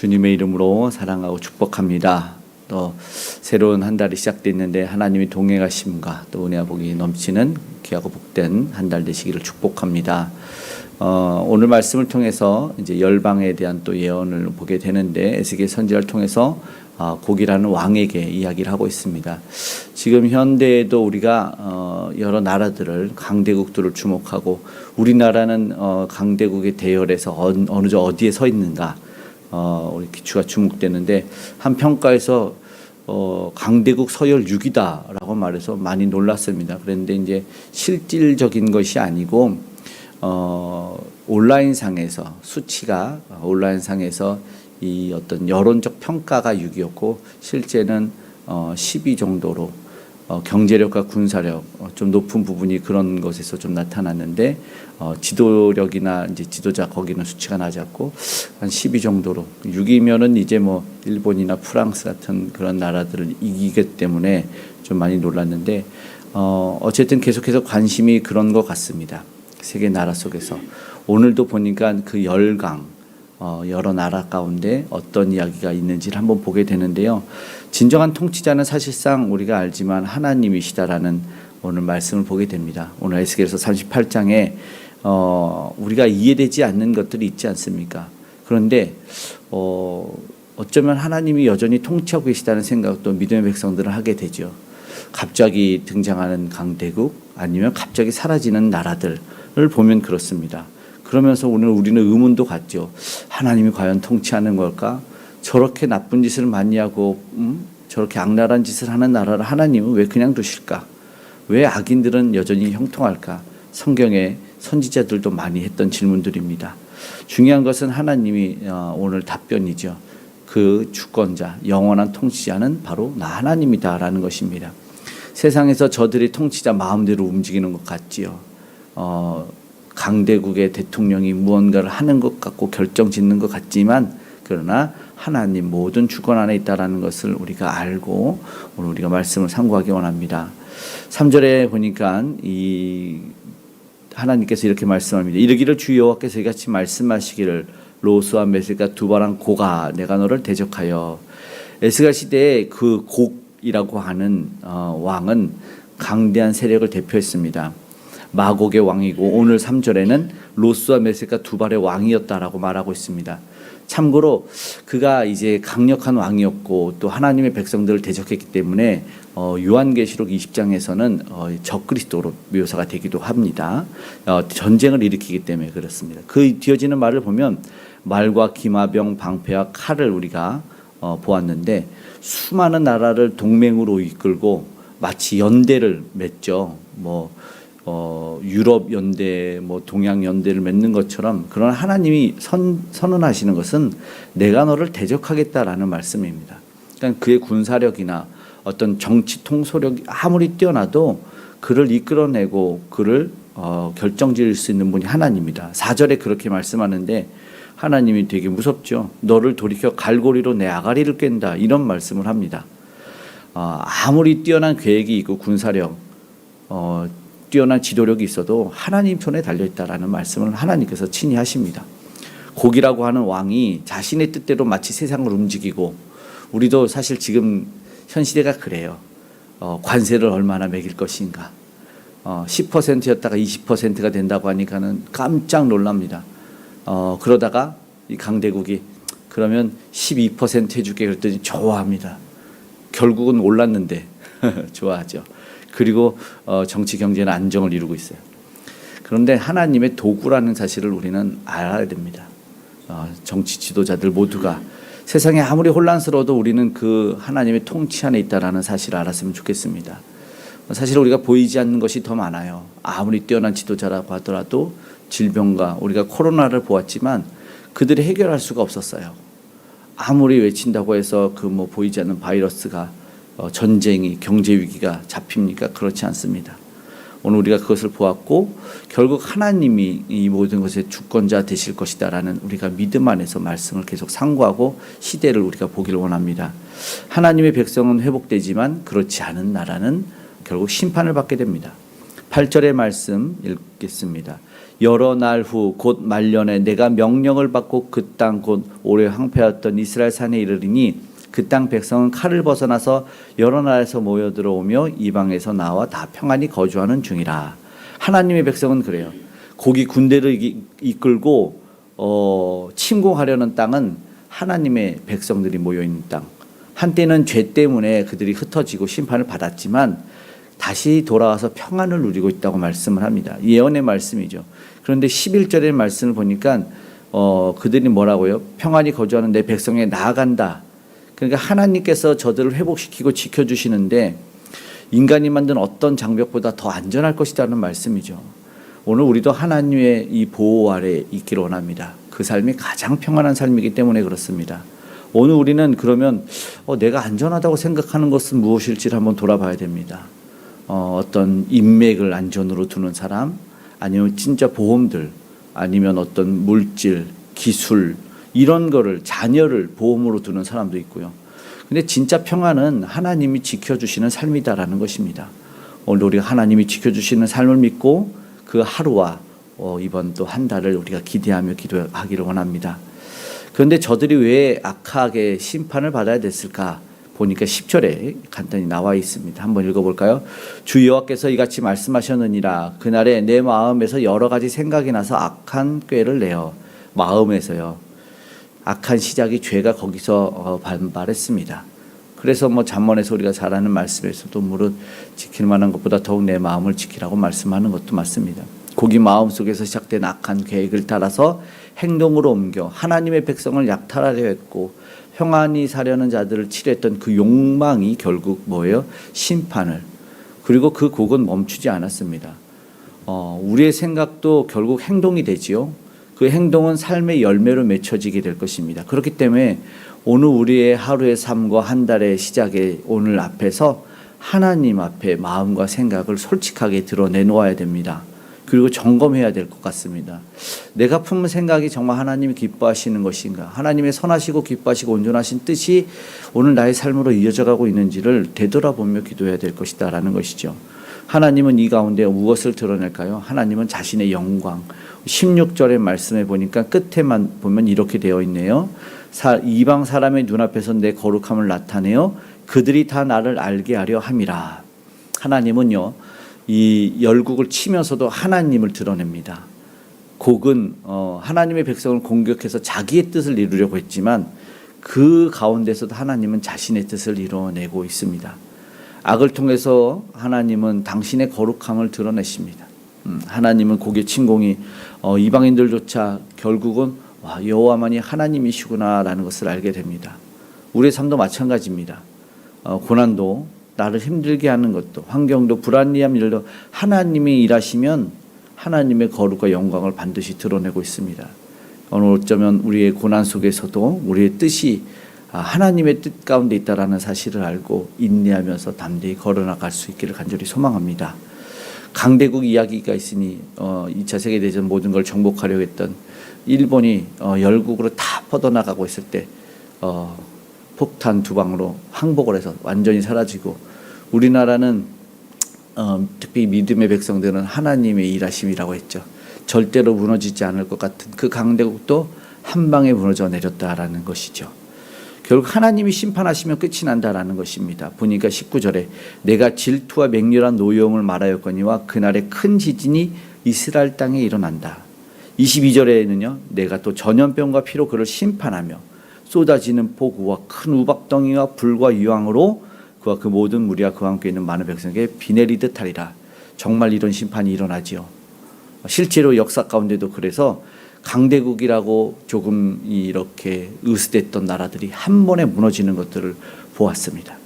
주님의 이름으로 사랑하고 축복합니다. 또 새로운 한 달이 시작됐는데 하나님이 동행하심과 또 은혜와 복이 넘치는 귀하고 복된 한 달 되시기를 축복합니다. 오늘 말씀을 통해서 이제 열방에 대한 또 예언을 보게 되는데 에스겔 선지자를 통해서 곡이라는 왕에게 이야기를 하고 있습니다. 지금 현대에도 우리가 여러 나라들을 강대국들을 주목하고 우리나라는 강대국의 대열에서 어디에 서 있는가 우리 기초가 주목되는데 한 평가에서 강대국 서열 6위다라고 말해서 많이 놀랐습니다. 그런데 이제 실질적인 것이 아니고 온라인상에서 수치가 온라인상에서 이 어떤 여론적 평가가 6위였고 실제는 10위 정도로 경제력과 군사력 좀 높은 부분이 그런 것에서 좀 나타났는데 지도력이나 이제 지도자 거기는 수치가 낮았고 한 10위 정도로 6위면은 이제 뭐 일본이나 프랑스 같은 그런 나라들을 이기기 때문에 좀 많이 놀랐는데 어쨌든 계속해서 관심이 그런 것 같습니다. 세계 나라 속에서 오늘도 보니까 그 열강 여러 나라 가운데 어떤 이야기가 있는지를 한번 보게 되는데요. 진정한 통치자는 사실상 우리가 알지만 하나님이시다라는 오늘 말씀을 보게 됩니다. 오늘 에스겔서 38장에 우리가 이해되지 않는 것들이 있지 않습니까? 그런데 어쩌면 하나님이 여전히 통치하고 계시다는 생각도 믿음의 백성들은 하게 되죠. 갑자기 등장하는 강대국 아니면 갑자기 사라지는 나라들을 보면 그렇습니다. 그러면서 오늘 우리는 의문도 갖죠. 하나님이 과연 통치하는 걸까? 저렇게 나쁜 짓을 많이 하고 저렇게 악랄한 짓을 하는 나라를 하나님은 왜 그냥 두실까? 왜 악인들은 여전히 형통할까? 성경에 선지자들도 많이 했던 질문들입니다. 중요한 것은 하나님이 오늘 답변이죠. 그 주권자, 영원한 통치자는 바로 나 하나님이다라는 것입니다. 세상에서 저들이 통치자 마음대로 움직이는 것 같지요. 강대국의 대통령이 무언가를 하는 것 같고 결정짓는 것 같지만 그러나 하나님 모든 주권 안에 있다라는 것을 우리가 알고 오늘 우리가 말씀을 상고하기 원합니다. 3절에 보니까 이 하나님께서 이렇게 말씀합니다. 이르기를 주 여호와께서 이같이 말씀하시기를 로스와 메섹과 두바랑 고가 내가 너를 대적하여. 에스겔 시대에 그 곡이라고 하는 왕은 강대한 세력을 대표했습니다. 마곡의 왕이고 오늘 3절에는 로스와 메섹과 두발의 왕이었다라고 말하고 있습니다. 참고로 그가 이제 강력한 왕이었고 또 하나님의 백성들을 대적했기 때문에 요한계시록 20장에서는 적그리스도로 묘사가 되기도 합니다. 전쟁을 일으키기 때문에 그렇습니다. 그 뒤어지는 말을 보면 말과 기마병, 방패와 칼을 우리가 보았는데 수많은 나라를 동맹으로 이끌고 마치 연대를 맺죠. 유럽 연대, 동양 연대를 맺는 것처럼 그런 하나님이 선언하시는 것은 내가 너를 대적하겠다라는 말씀입니다. 그러니까 그의 군사력이나 어떤 정치 통솔력이 아무리 뛰어나도 그를 이끌어내고 그를 결정지을 수 있는 분이 하나님이다. 4절에 그렇게 말씀하는데 하나님이 되게 무섭죠. 너를 돌이켜 갈고리로 내 아가리를 깬다. 이런 말씀을 합니다. 아무리 뛰어난 계획이 있고 군사력 뛰어난 지도력이 있어도 하나님 손에 달려있다라는 말씀을 하나님께서 친히 하십니다. 곡이라고 하는 왕이 자신의 뜻대로 마치 세상을 움직이고 우리도 사실 지금 현 시대가 그래요. 관세를 얼마나 매길 것인가. 10%였다가 20%가 된다고 하니까는 깜짝 놀랍니다. 그러다가 이 강대국이 그러면 12% 해줄게 그랬더니 좋아합니다. 결국은 올랐는데 좋아하죠. 그리고 정치 경제는 안정을 이루고 있어요. 그런데 하나님의 도구라는 사실을 우리는 알아야 됩니다. 정치 지도자들 모두가 세상에 아무리 혼란스러워도 우리는 그 하나님의 통치 안에 있다라는 사실을 알았으면 좋겠습니다. 사실 우리가 보이지 않는 것이 더 많아요. 아무리 뛰어난 지도자라고 하더라도 질병과 우리가 코로나를 보았지만 그들이 해결할 수가 없었어요. 아무리 외친다고 해서 그 보이지 않는 바이러스가 전쟁이 경제 위기가 잡힙니까? 그렇지 않습니다. 오늘 우리가 그것을 보았고 결국 하나님이 이 모든 것의 주권자 되실 것이다라는 우리가 믿음 안에서 말씀을 계속 상고하고 시대를 우리가 보기를 원합니다. 하나님의 백성은 회복되지만 그렇지 않은 나라는 결국 심판을 받게 됩니다. 8절의 말씀 읽겠습니다. 여러 날 후 곧 말년에 내가 명령을 받고 그 땅 곧 오래 황폐하였던 이스라엘 산에 이르리니 그 땅 백성은 칼을 벗어나서 여러 나라에서 모여 들어오며 이방에서 나와 다 평안히 거주하는 중이라. 하나님의 백성은 그래요. 거기 군대를 이끌고 침공하려는 땅은 하나님의 백성들이 모여 있는 땅. 한때는 죄 때문에 그들이 흩어지고 심판을 받았지만 다시 돌아와서 평안을 누리고 있다고 말씀을 합니다. 예언의 말씀이죠. 그런데 11절의 말씀을 보니까 그들이 뭐라고요? 평안히 거주하는 내 백성에 나아간다. 그러니까 하나님께서 저들을 회복시키고 지켜주시는데 인간이 만든 어떤 장벽보다 더 안전할 것이라는 말씀이죠. 오늘 우리도 하나님의 이 보호 아래 있기를 원합니다. 그 삶이 가장 평안한 삶이기 때문에 그렇습니다. 오늘 우리는 그러면 내가 안전하다고 생각하는 것은 무엇일지를 한번 돌아봐야 됩니다. 어떤 인맥을 안전으로 두는 사람, 아니면 진짜 보험들, 아니면 어떤 물질, 기술 이런 거를 자녀를 보험으로 두는 사람도 있고요. 근데 진짜 평안은 하나님이 지켜주시는 삶이다라는 것입니다. 오늘 우리가 하나님이 지켜주시는 삶을 믿고 그 하루와 이번 또 한 달을 우리가 기대하며 기도하기를 원합니다. 그런데 저들이 왜 악하게 심판을 받아야 됐을까? 보니까 10절에 간단히 나와 있습니다. 한번 읽어볼까요? 주 여호와께서 이같이 말씀하셨느니라. 그날에 내 마음에서 여러 가지 생각이 나서 악한 꾀를 내어. 마음에서요. 악한 시작이 죄가 거기서 반발했습니다. 그래서 잠언에서 우리가 잘 아는 말씀에서도 무릇 지킬 만한 것보다 더욱 내 마음을 지키라고 말씀하는 것도 맞습니다. 거기 마음속에서 시작된 악한 계획을 따라서 행동으로 옮겨 하나님의 백성을 약탈하려 했고 평안히 사려는 자들을 치려했던 그 욕망이 결국 뭐예요? 심판을. 그리고 그 곡은 멈추지 않았습니다. 우리의 생각도 결국 행동이 되지요. 그 행동은 삶의 열매로 맺혀지게 될 것입니다. 그렇기 때문에 오늘 우리의 하루의 삶과 한 달의 시작에 오늘 앞에서 하나님 앞에 마음과 생각을 솔직하게 드러내놓아야 됩니다. 그리고 점검해야 될 것 같습니다. 내가 품은 생각이 정말 하나님이 기뻐하시는 것인가? 하나님의 선하시고 기뻐하시고 온전하신 뜻이 오늘 나의 삶으로 이어져가고 있는지를 되돌아보며 기도해야 될 것이다 라는 것이죠. 하나님은 이 가운데 무엇을 드러낼까요? 하나님은 자신의 영광. 16절의 말씀에 보니까 끝에만 보면 이렇게 되어 있네요. 이방 사람의 눈앞에서 내 거룩함을 나타내어 그들이 다 나를 알게 하려 함이라. 하나님은요, 이 열국을 치면서도 하나님을 드러냅니다. 곡은 하나님의 백성을 공격해서 자기의 뜻을 이루려고 했지만 그 가운데서도 하나님은 자신의 뜻을 이루어내고 있습니다. 악을 통해서 하나님은 당신의 거룩함을 드러내십니다. 하나님은 곡의 침공이 이방인들조차 결국은 여호와만이 하나님이시구나라는 것을 알게 됩니다. 우리의 삶도 마찬가지입니다. 고난도 나를 힘들게 하는 것도 환경도 불합리한 일도 하나님이 일하시면 하나님의 거룩과 영광을 반드시 드러내고 있습니다. 오늘 어쩌면 우리의 고난 속에서도 우리의 뜻이 하나님의 뜻 가운데 있다라는 사실을 알고 인내하면서 담대히 걸어나갈 수 있기를 간절히 소망합니다. 강대국 이야기가 있으니 2차 세계대전 모든 걸 정복하려고 했던 일본이 열국으로 다 뻗어나가고 있을 때 폭탄 2방으로 항복을 해서 완전히 사라지고 우리나라는 특히 믿음의 백성들은 하나님의 일하심이라고 했죠. 절대로 무너지지 않을 것 같은 그 강대국도 한 방에 무너져 내렸다라는 것이죠. 결국 하나님이 심판하시면 끝이 난다라는 것입니다. 보니까 19절에 내가 질투와 맹렬한 노여움을 말하였거니와 그날에 큰 지진이 이스라엘 땅에 일어난다. 22절에는요. 내가 또 전염병과 피로 그를 심판하며 쏟아지는 폭우와 큰 우박덩이와 불과 유황으로 그와 그 모든 무리와 그와 함께 있는 많은 백성에게 비 내리듯 하리라. 정말 이런 심판이 일어나지요. 실제로 역사 가운데도 그래서 강대국이라고 조금 이렇게 으스댔던 나라들이 한 번에 무너지는 것들을 보았습니다.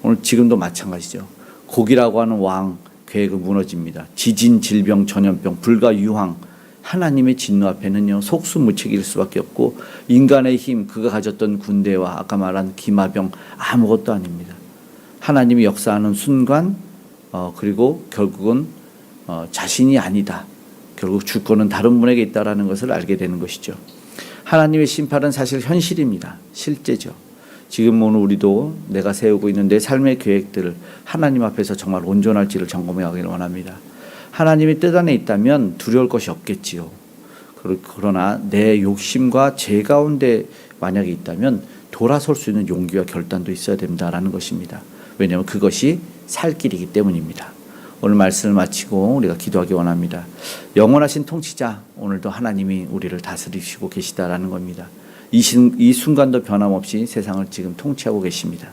오늘 지금도 마찬가지죠. 곡이라고 하는 왕 계획은 무너집니다. 지진, 질병, 전염병, 불과 유황 하나님의 진노 앞에는요 속수무책일 수밖에 없고 인간의 힘 그가 가졌던 군대와 아까 말한 기마병 아무것도 아닙니다. 하나님이 역사하는 순간 그리고 결국은 자신이 아니다. 결국 주권은 다른 분에게 있다라는 것을 알게 되는 것이죠. 하나님의 심판은 사실 현실입니다. 실제죠. 지금 오늘 우리도 내가 세우고 있는 내 삶의 계획들을 하나님 앞에서 정말 온전할지를 점검해 가기를 원합니다. 하나님의 뜻 안에 있다면 두려울 것이 없겠지요. 그러나 내 욕심과 죄 가운데 만약에 있다면 돌아설 수 있는 용기와 결단도 있어야 된다라는 것입니다. 왜냐하면 그것이 살 길이기 때문입니다. 오늘 말씀을 마치고 우리가 기도하기 원합니다. 영원하신 통치자, 오늘도 하나님이 우리를 다스리시고 계시다라는 겁니다. 이 순간도 변함없이 세상을 지금 통치하고 계십니다.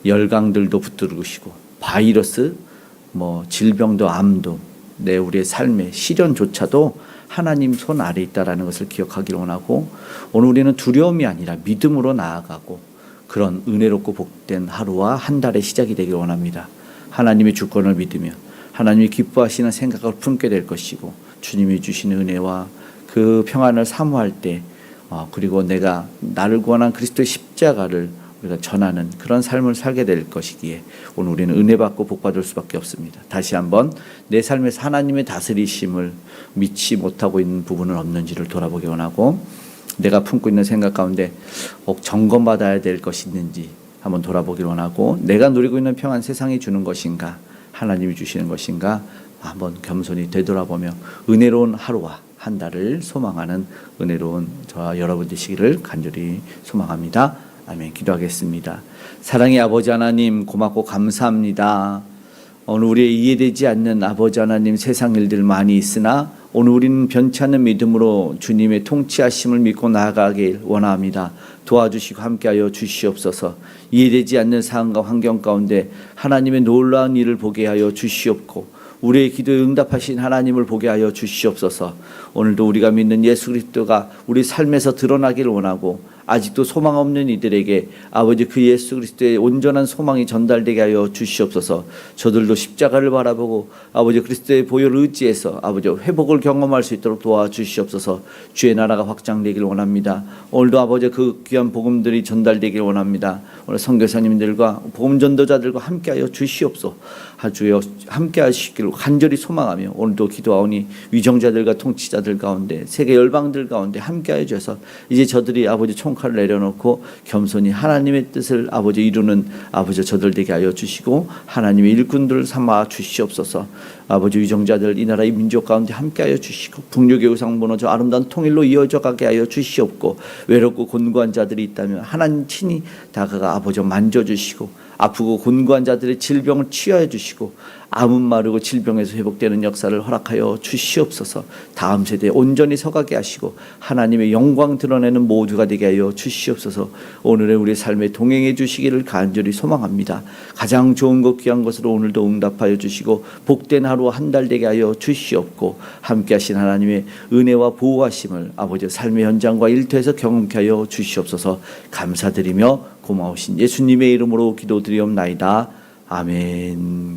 열강들도 붙들으시고 바이러스, 질병도 암도 우리의 삶의 시련조차도 하나님 손 아래 있다라는 것을 기억하기를 원하고, 오늘 우리는 두려움이 아니라 믿음으로 나아가고 그런 은혜롭고 복된 하루와 한 달의 시작이 되기를 원합니다. 하나님의 주권을 믿으며 하나님이 기뻐하시는 생각을 품게 될 것이고, 주님이 주시는 은혜와 그 평안을 사모할 때 그리고 내가 나를 구원한 그리스도의 십자가를 우리가 전하는 그런 삶을 살게 될 것이기에 오늘 우리는 은혜 받고 복 받을 수밖에 없습니다. 다시 한번 내 삶에서 하나님의 다스리심을 믿지 못하고 있는 부분은 없는지를 돌아보기 원하고, 내가 품고 있는 생각 가운데 꼭 점검받아야 될 것이 있는지 한번 돌아보기 원하고, 내가 누리고 있는 평안 세상이 주는 것인가 하나님이 주시는 것인가 한번 겸손히 되돌아보며 은혜로운 하루와 한 달을 소망하는 은혜로운 저와 여러분 되시기를 간절히 소망합니다. 아멘. 기도하겠습니다. 사랑의 아버지 하나님, 고맙고 감사합니다. 오늘 우리의 이해되지 않는 아버지 하나님, 세상 일들 많이 있으나 오늘 우리는 변치 않는 믿음으로 주님의 통치하심을 믿고 나아가길 원합니다. 도와주시고 함께하여 주시옵소서. 이해되지 않는 상황과 환경 가운데 하나님의 놀라운 일을 보게 하여 주시옵고, 우리의 기도에 응답하신 하나님을 보게 하여 주시옵소서. 오늘도 우리가 믿는 예수 그리스도가 우리 삶에서 드러나기를 원하고, 아직도 소망 없는 이들에게 아버지 그 예수 그리스도의 온전한 소망이 전달되게 하여 주시옵소서. 저들도 십자가를 바라보고 아버지 그리스도의 보혈을 의지해서 아버지 회복을 경험할 수 있도록 도와주시옵소서. 주의 나라가 확장되길 원합니다. 오늘도 아버지 그 귀한 복음들이 전달되길 원합니다. 오늘 선교사님들과 복음 전도자들과 함께하여 주시옵소서. 주여 함께 하시기를 간절히 소망하며 오늘도 기도하오니, 위정자들과 통치자들 가운데 세계 열방들 가운데 함께하여 주셔서 이제 저들이 아버지 총칼을 내려놓고 겸손히 하나님의 뜻을 아버지 이루는 아버지 저들 되게 하여 주시고, 하나님의 일꾼들을 삼아 주시옵소서. 아버지 위정자들 이 나라의 민족 가운데 함께하여 주시고, 북녘의 우상 무너져 아름다운 통일로 이어져 가게 하여 주시옵고, 외롭고 곤고한 자들이 있다면 하나님 친히 다가가 아버지 만져주시고, 아프고 곤고한 자들의 질병을 치유해 주시고, 암은 마르고 질병에서 회복되는 역사를 허락하여 주시옵소서. 다음 세대에 온전히 서가게 하시고 하나님의 영광 드러내는 모두가 되게 하여 주시옵소서. 오늘의 우리 삶에 동행해 주시기를 간절히 소망합니다. 가장 좋은 것 귀한 것으로 오늘도 응답하여 주시고 복된 하루와 한 달 되게 하여 주시옵고, 함께 하신 하나님의 은혜와 보호하심을 아버지 삶의 현장과 일터에서 경험케 하여 주시옵소서. 감사드리며 고마우신 예수님의 이름으로 기도드리옵나이다. 아멘.